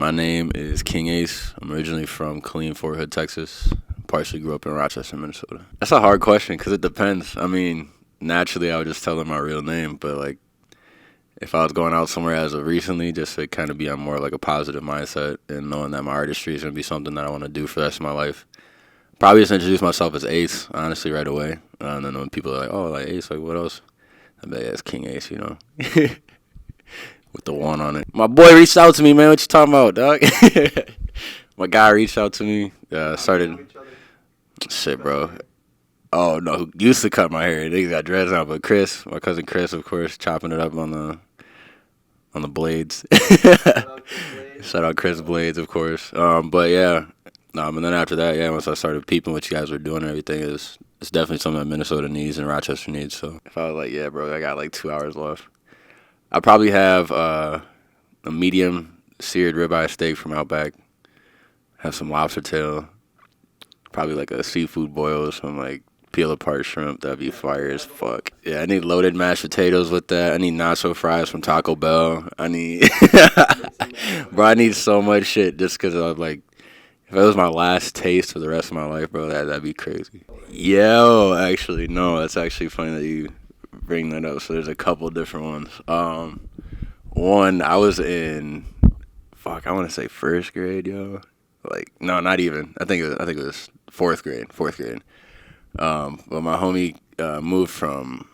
My name is King Ace. I'm originally from Killeen, Fort Hood, Texas. Partially grew up in Rochester, Minnesota. That's a hard question because it depends. I mean, naturally, I would just tell them my real name, but like, if I was going out somewhere as of recently, just to kind of be on more like a positive mindset and knowing that my artistry is going to be something that I want to do for the rest of my life, probably just introduce myself as Ace, honestly, right away. And then when people are like, oh, like Ace, like what else? I'd be like, yeah, it's King Ace, you know, with the one on it. My boy reached out to me, man. What you talking about, dog? My guy reached out to me. Started. Shit, bro. Oh no, who used to cut my hair? They got dreads now, but Chris, my cousin Chris, of course, chopping it up on the blades. Shout out Chris Blades, of course. But yeah, and then after that, yeah, once I started peeping what you guys were doing and everything, it's definitely something that Minnesota needs and Rochester needs. So if I was like, yeah, bro, I got like 2 hours left, I probably have a medium seared ribeye steak from Outback, have some lobster tail, probably like a seafood boil, some like peel apart shrimp. That'd be fire as fuck. Yeah, I need loaded mashed potatoes with that. I need nacho fries from Taco Bell. I need, bro, I need so much shit just because I'm like, if it was my last taste for the rest of my life, bro, that'd be crazy. Yo, actually, no, that's actually funny that you bring that up. So there's a couple different ones. One, I was in, I want to say first grade, yo. Like, no, not even. I think it was fourth grade. But my homie moved from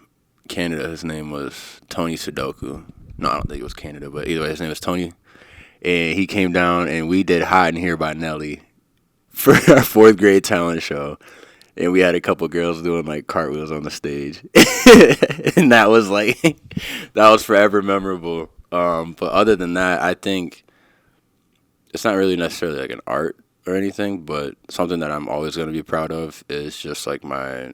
Canada. His name was Tony Sudoku. No, I don't think it was Canada, but either way, his name was Tony. And he came down, and we did Hide in Here by Nelly for our fourth grade talent show. And we had a couple girls doing, like, cartwheels on the stage. And that was forever memorable. But other than that, I think it's not really necessarily like an art or anything, but something that I'm always going to be proud of is just like my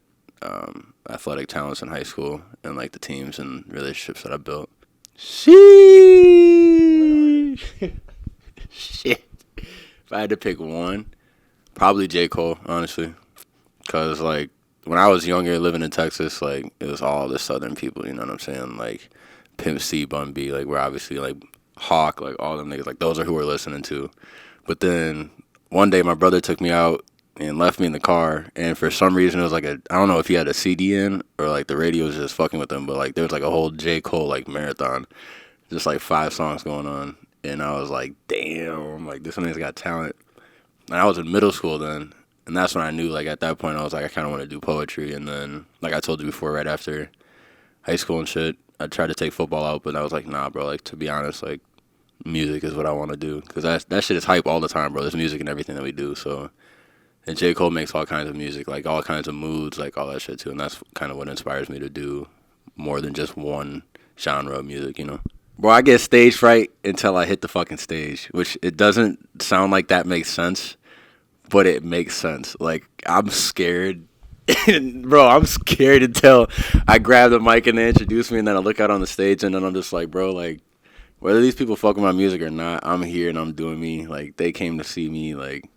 athletic talents in high school and like the teams and relationships that I built. Sheesh. Shit. If I had to pick one, probably J. Cole, honestly. Because like when I was younger living in Texas, like it was all the southern people, you know what I'm saying? Like Pimp C, Bun B, like we're obviously like Hawk, like all them niggas, like those are who we're listening to. But then one day my brother took me out and left me in the car, and for some reason it was like I don't know if he had a CD in or like the radio was just fucking with him, but like there was like a whole J. Cole like marathon, just like 5 songs going on, and I was like, damn, like this nigga's got talent. And I was in middle school then, and that's when I knew, like at that point I was like I kind of want to do poetry. And then like I told you before, right after high school and shit, I tried to take football out, but I was like, nah, bro, like to be honest, like music is what I want to do, because that shit is hype all the time, bro. There's music in everything that we do. So, and J. Cole makes all kinds of music, like all kinds of moods, like all that shit too, and that's kind of what inspires me to do more than just one genre of music, you know. Bro, I get stage fright until I hit the fucking stage, which it doesn't sound like that makes sense, but it makes sense. Like I'm scared. Bro, I'm scared until I grab the mic and they introduce me, and then I look out on the stage, and then I'm just like, bro, like whether these people fuck with my music or not, I'm here and I'm doing me. Like they came to see me. Like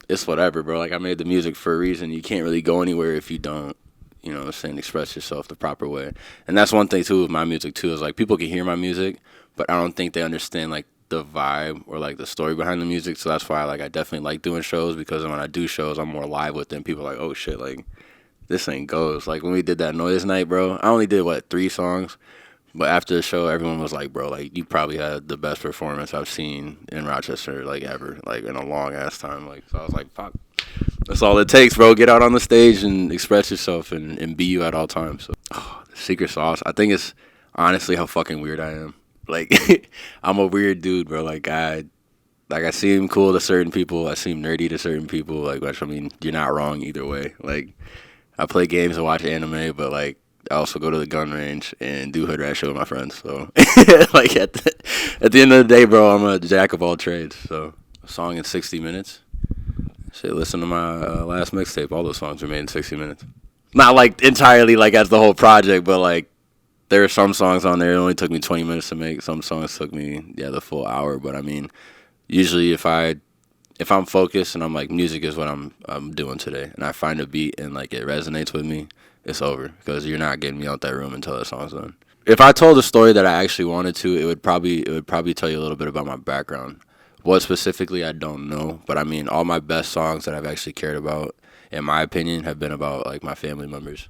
it's whatever, bro. Like I made the music for a reason. You can't really go anywhere if you don't, you know what I'm saying, express yourself the proper way. And that's one thing too with my music too, is like people can hear my music, but I don't think they understand like the vibe or like the story behind the music. So that's why like I definitely like doing shows, because when I do shows I'm more live with them. People are like, oh shit, like this thing goes. Like when we did that Noise Night, bro, I only did 3 songs, but after the show everyone was like, bro, like you probably had the best performance I've seen in Rochester like ever, like in a long ass time. Like so I was like, fuck, that's all it takes, bro. Get out on the stage and express yourself and be you at all times. So the secret sauce, I think, it's honestly how fucking weird I am. Like I'm a weird dude, bro. Like I seem cool to certain people, I seem nerdy to certain people, like, which I mean, you're not wrong either way. Like I play games and watch anime, but like I also go to the gun range and do hood rat shit with my friends. So like at the end of the day, bro, I'm a jack of all trades. So a song in 60 minutes. Shit, listen to my last mixtape. All those songs were made in 60 minutes. Not like entirely like as the whole project, but like there are some songs on there it only took me 20 minutes to make. Some songs took me the full hour. But I mean, usually if I'm focused and I'm like, music is what I'm doing today, and I find a beat and like it resonates with me, it's over, because you're not getting me out that room until the song's done. If I told a story that I actually wanted to, it would probably tell you a little bit about my background. What specifically, I don't know. But I mean, all my best songs that I've actually cared about, in my opinion, have been about like my family members,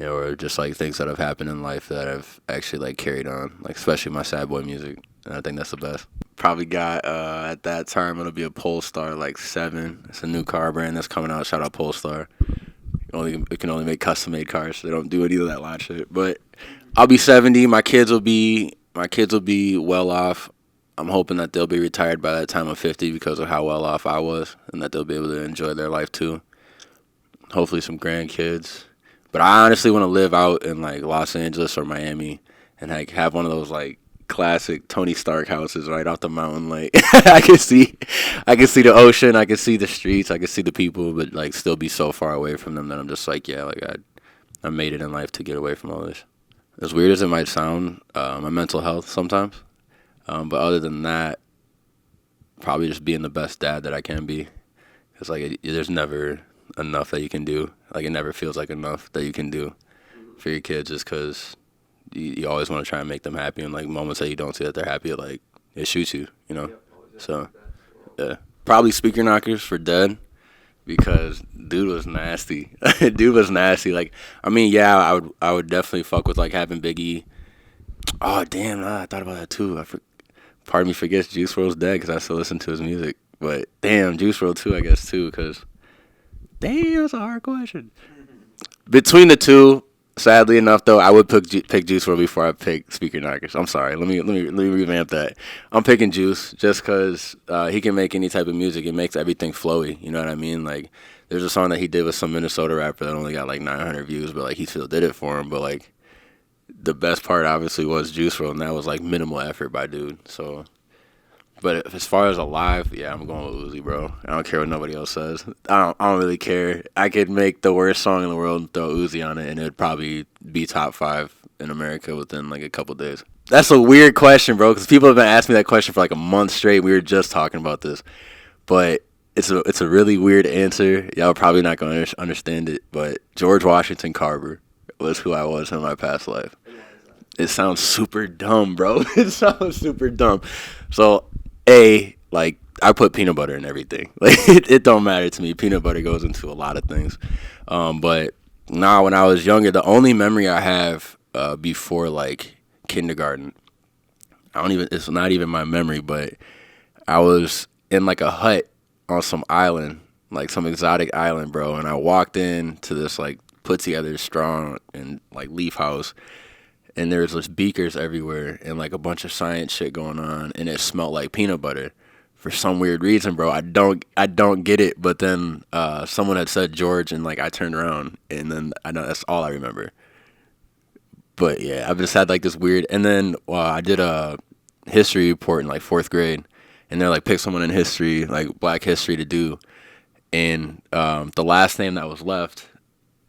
or just like things that have happened in life that I've actually like carried on, like especially my sad boy music. And I think that's the best. Probably got at that time it'll be a Polestar like 7. It's a new car brand that's coming out. Shout out Polestar. It can only make custom made cars. So they don't do any of that line shit. But I'll be 70. My kids will be well off. I'm hoping that they'll be retired by that time of 50 because of how well off I was, and that they'll be able to enjoy their life too. Hopefully some grandkids. But I honestly want to live out in like Los Angeles or Miami and like have one of those like classic Tony Stark houses right off the mountain. Like I can see the ocean, I can see the streets, I can see the people, but like still be so far away from them that I'm just like, yeah, like I made it in life to get away from all this. As weird as it might sound, my mental health sometimes. But other than that, probably just being the best dad that I can be. Because like there's never enough that you can do. Like it never feels like enough that you can do for your kids, just because you always want to try and make them happy. And like moments that you don't see that they're happy, it shoots you, you know. So yeah, probably Speaker Knockers for Dead, because dude was nasty. Dude was nasty. Like I mean, yeah, I would definitely fuck with like having Biggie. Oh damn, I thought about that too. Part of me forgets Juice WRLD's dead because I still listen to his music. But damn, Juice WRLD too, I guess too, because damn, that's a hard question. Between the two, sadly enough though, I would pick Juice WRLD before I pick Speaker Knockers. I'm sorry. Let me revamp that. I'm picking Juice just because he can make any type of music. It makes everything flowy. You know what I mean? Like there's a song that he did with some Minnesota rapper that only got like 900 views, but like he still did it for him. But like the best part obviously was Juice WRLD, and that was like minimal effort by dude. So, but as far as alive, yeah, I'm going with Uzi, bro. I don't care what nobody else says. I don't really care. I could make the worst song in the world and throw Uzi on it, and it'd probably be top 5 in America within like a couple days. That's a weird question, bro, because people have been asking me that question for like a month straight. We were just talking about this, but it's a really weird answer. Y'all are probably not going to understand it, but George Washington Carver was who I was in my past life. It sounds super dumb, bro. It sounds super dumb. So, like, I put peanut butter in everything. Like, it don't matter to me. Peanut butter goes into a lot of things. But now, when I was younger, the only memory I have before, like, kindergarten, it's not even my memory, but I was in, like, a hut on some island, like some exotic island, bro. And I walked in to this, like, put together straw and, like, leaf house. And there was just beakers everywhere and like a bunch of science shit going on, and it smelled like peanut butter for some weird reason, bro. I don't get it. But then someone had said George, and like I turned around, and then I know that's all I remember. But yeah, I've just had like this weird. And then I did a history report in like 4th grade, and they're like, pick someone in history, like Black history, to do. And the last name that was left,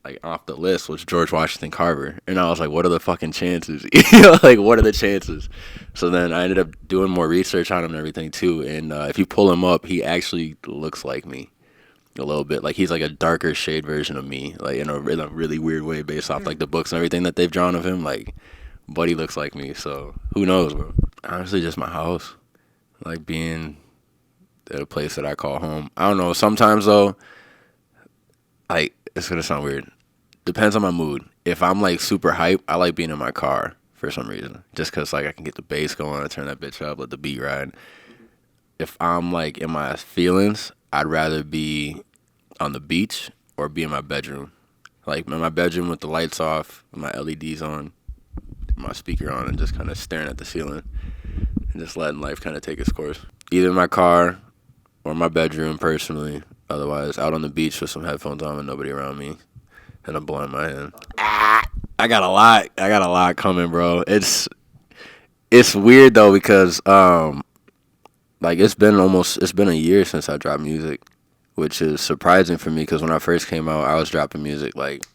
like off the list, was George Washington Carver, and I was like, what are the fucking chances? You know, like what are the chances? So then I ended up doing more research on him and everything too, and if you pull him up, he actually looks like me a little bit. Like he's like a darker shade version of me, like in a really weird way, based off like the books and everything that they've drawn of him. Like, buddy looks like me, so who knows, bro? Honestly, just my house, like being at a place that I call home. I don't know. Sometimes though, like, it's gonna sound weird. Depends on my mood. If I'm like super hype, I like being in my car for some reason. Just cause like I can get the bass going, I turn that bitch up, let the beat ride. If I'm like in my feelings, I'd rather be on the beach or be in my bedroom. Like in my bedroom with the lights off, my LEDs on, my speaker on, and just kind of staring at the ceiling and just letting life kind of take its course. Either in my car or my bedroom personally. Otherwise, out on the beach with some headphones on and nobody around me, and I'm blowing my hand. I got a lot coming, bro. It's weird though, because like it's been a year since I dropped music, which is surprising for me, because when I first came out, I was dropping music like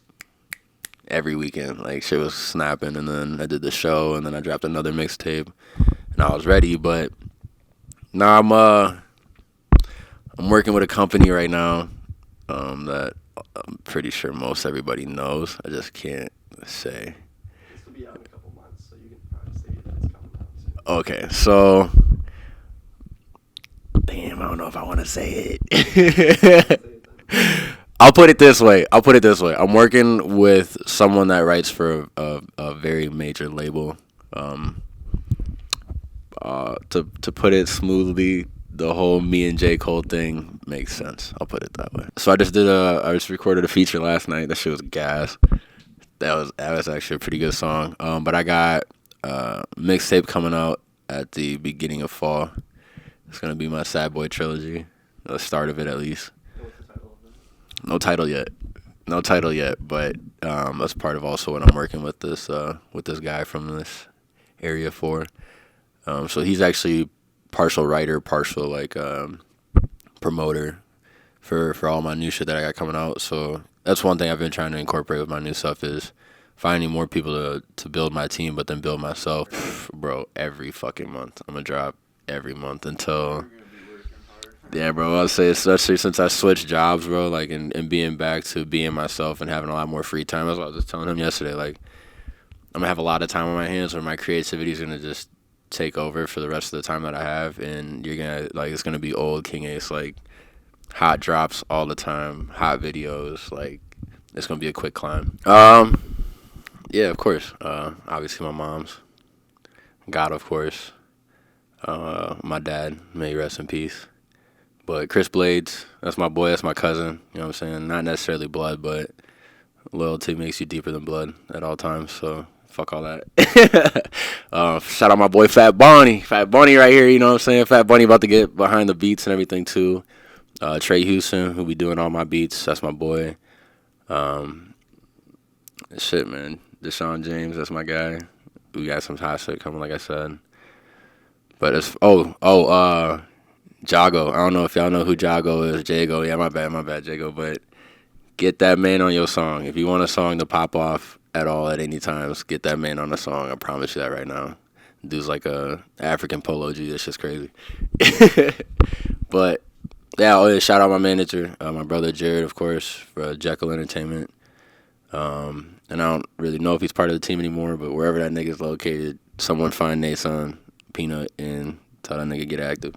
every weekend. Like shit was snapping, and then I did the show, and then I dropped another mixtape, and I was ready. But now I'm working with a company right now that I'm pretty sure most everybody knows. I just can't say. This will be out in a couple months, so you can probably say that it's coming out soon. Okay, so I don't know if I want to say it. I'll put it this way. I'm working with someone that writes for a very major label. To put it smoothly, the whole me and J. Cole thing makes sense. I'll put it that way. So I just recorded a feature last night. That shit was gas. That was actually a pretty good song. But I got mixtape coming out at the beginning of fall. It's gonna be my Sad Boy trilogy. The start of it, at least. What's the title of it? No title yet. But that's part of also what I'm working with this guy from this area for. So he's actually partial writer, partial like promoter for all my new shit that I got coming out. So that's one thing I've been trying to incorporate with my new stuff is finding more people to build my team, but then build myself. Bro, every fucking month I'm gonna drop every month until. Yeah, bro. I'll say especially since I switched jobs, bro. Like and being back to being myself and having a lot more free time. That's what I was just telling him yesterday. Like I'm gonna have a lot of time on my hands where my creativity is gonna just take over for the rest of the time that I have, and you're gonna like it's gonna be old King Ace, like hot drops all the time, hot videos. Like it's gonna be a quick climb. Yeah, of course. Obviously my mom's, God, of course. My dad, may he rest in peace. But Chris Blades, that's my boy, that's my cousin. You know what I'm saying? Not necessarily blood, but loyalty makes you deeper than blood at all times. So fuck all that. Shout out my boy Fat Bonnie. Fat Bonnie right here, you know what I'm saying? Fat Bonnie about to get behind the beats and everything too. Trey Houston, who be doing all my beats, that's my boy. Shit, man. Deshaun James, that's my guy. We got some hot shit coming, like I said. But it's Jago. I don't know if y'all know who Jago is. Jago, yeah, my bad, Jago. But get that man on your song. If you want a song to pop off at all at any times, get that man on a song. I promise you that right now. Dude's like a African Polo G. That's just crazy. But yeah, shout out my manager, my brother Jared, of course, for Jekyll Entertainment. And I don't really know if he's part of the team anymore, but wherever that nigga's located, someone find Nason, Peanut, and tell that nigga get active.